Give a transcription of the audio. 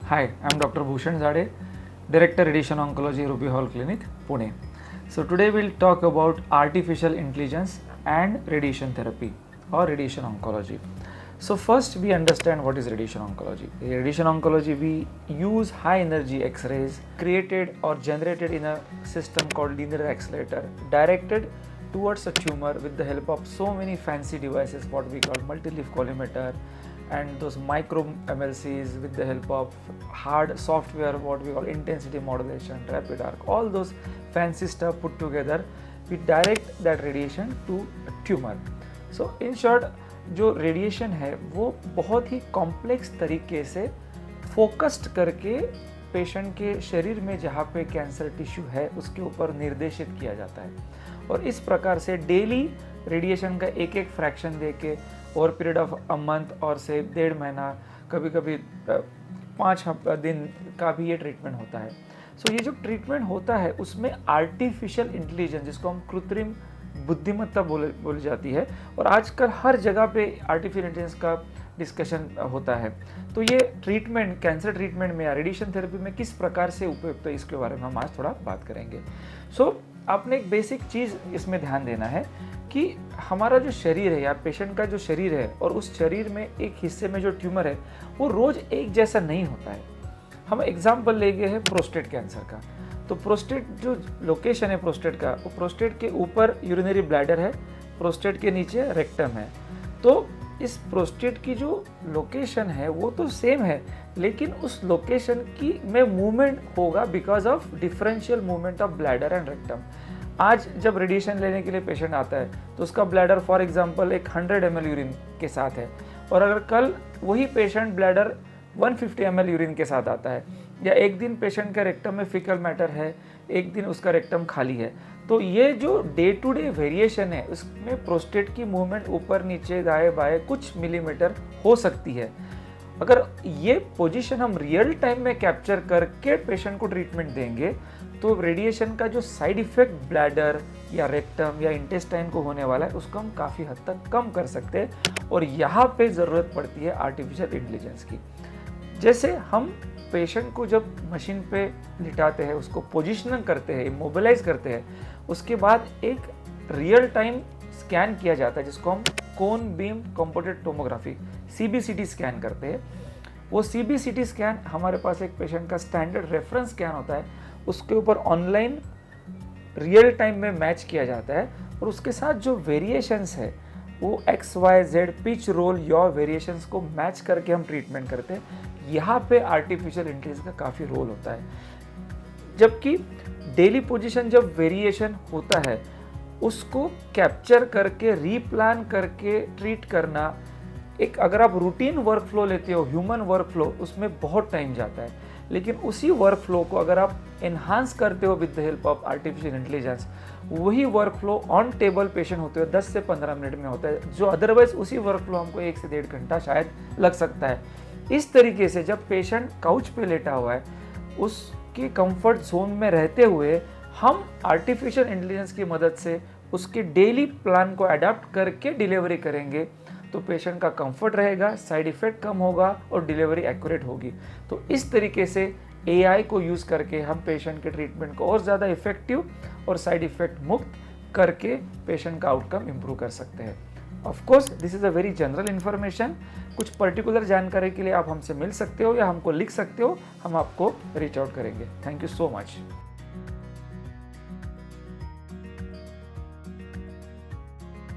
Hi, I'm Dr. Bhushan Zade, Director Radiation Oncology, Ruby Hall Clinic, Pune. So today we'll talk about artificial intelligence and radiation therapy or radiation oncology. So first we understand what is radiation oncology. In radiation oncology, we use high energy X-rays created or generated in a system called linear accelerator directed towards a tumor with the help of so many fancy devices, what we call multi-leaf collimator, and those micro MLCs with the help of hard software, what we call intensity modulation, rapid arc, all those fancy stuff put together, we direct that radiation to a tumor. So in short, जो radiation है वो बहुत ही complex तरीके से focused करके patient के शरीर में जहाँ पे कैंसर टिश्यू है उसके ऊपर निर्देशित किया जाता है, और इस प्रकार से डेली रेडिएशन का एक एक फ्रैक्शन दे के over period of a month और से 1.5 महीना, कभी कभी 5 दिन का भी ये ट्रीटमेंट होता है. सो ये जो ट्रीटमेंट होता है उसमें आर्टिफिशियल इंटेलिजेंस, जिसको हम कृत्रिम बुद्धिमत्ता बोली जाती है, और आजकल हर जगह पे आर्टिफिशियल इंटेलिजेंस का डिस्कशन होता है. तो ये ट्रीटमेंट, कैंसर ट्रीटमेंट में या रेडिएशन थेरेपी में किस प्रकार से उपयुक्त है, इसके बारे में हम आज थोड़ा बात करेंगे. सो आपने एक बेसिक चीज़ इसमें ध्यान देना है कि हमारा जो शरीर है या पेशेंट का जो शरीर है, और उस शरीर में एक हिस्से में जो ट्यूमर है वो रोज़ एक जैसा नहीं होता है. हम एग्जाम्पल ले गए हैं प्रोस्टेट कैंसर का. तो प्रोस्टेट जो लोकेशन है प्रोस्टेट का, वो प्रोस्टेट के ऊपर यूरिनरी ब्लैडर है, प्रोस्टेट के नीचे रेक्टम है. तो इस प्रोस्टेट की जो लोकेशन है वो तो सेम है, लेकिन उस लोकेशन की में मूवमेंट होगा because of differential movement of bladder and rectum. आज जब रेडिएशन लेने के लिए पेशेंट आता है तो उसका ब्लैडर फॉर एग्जांपल एक 100 ml यूरिन के साथ है, और अगर कल वही पेशेंट ब्लैडर 150 ml यूरिन के साथ आता है, या एक दिन पेशेंट का रेक्टम में फिकल मैटर है, एक दिन उसका रेक्टम खाली है, तो ये जो डे टू डे वेरिएशन है उसमें प्रोस्टेट की मूवमेंट ऊपर नीचे दाएं बाएं कुछ मिलीमीटर हो सकती है. अगर ये पोजीशन हम रियल टाइम में कैप्चर करके पेशेंट को ट्रीटमेंट देंगे तो रेडिएशन का जो साइड इफेक्ट ब्लैडर या रेक्टम या इंटेस्टाइन को होने वाला है उसको हम काफ़ी हद तक कम कर सकते हैं. और यहाँ पे ज़रूरत पड़ती है आर्टिफिशियल इंटेलिजेंस की. जैसे हम पेशेंट को जब मशीन पे लिटाते हैं, उसको पोजिशनिंग करते हैं, इमोबिलाइज करते हैं, उसके बाद एक रियल टाइम स्कैन किया जाता है जिसको हम cone beam computed tomography CBCT scan करते हैं. वो CBCT स्कैन हमारे पास एक पेशेंट का स्टैंडर्ड रेफरेंस स्कैन होता है, उसके ऊपर ऑनलाइन रियल टाइम में मैच किया जाता है, और उसके साथ जो वेरिएशंस है वो XYZ पिच रोल या वेरिएशंस को मैच करके हम ट्रीटमेंट करते हैं. यहाँ पे आर्टिफिशियल इंटेलिजेंस का काफ़ी रोल होता है. जबकि डेली पोजीशन जब वेरिएशन होता है उसको कैप्चर करके रीप्लान करके ट्रीट करना, एक अगर आप रूटीन वर्क फ्लो लेते हो, ह्यूमन वर्क फ्लो, उसमें बहुत टाइम जाता है. लेकिन उसी वर्क फ्लो को अगर आप एनहांस करते हो with the help of artificial intelligence, वही work flow on table patient होते हुए 10 से 15 मिनट में होता है, जो अदरवाइज उसी वर्क फ्लो हमको 1 से 1.5 घंटा शायद लग सकता है. इस तरीके से जब पेशेंट काउच पे लेटा हुआ है, उसके कंफर्ट जोन में रहते हुए हम आर्टिफिशियल इंटेलिजेंस की मदद से उसके डेली प्लान को अडाप्ट करके डिलीवरी करेंगे तो पेशेंट का कंफर्ट रहेगा, साइड इफ़ेक्ट कम होगा और डिलीवरी एक्यूरेट होगी. तो इस तरीके से AI को यूज़ करके हम पेशेंट के ट्रीटमेंट को और ज़्यादा इफेक्टिव और साइड इफ़ेक्ट मुक्त करके पेशेंट का आउटकम इम्प्रूव कर सकते हैं. Of course this is a very general information. कुछ पर्टिकुलर जानकारी के लिए आप हमसे मिल सकते हो या हमको लिख सकते हो, हम आपको रीच आउट करेंगे. Thank you so much.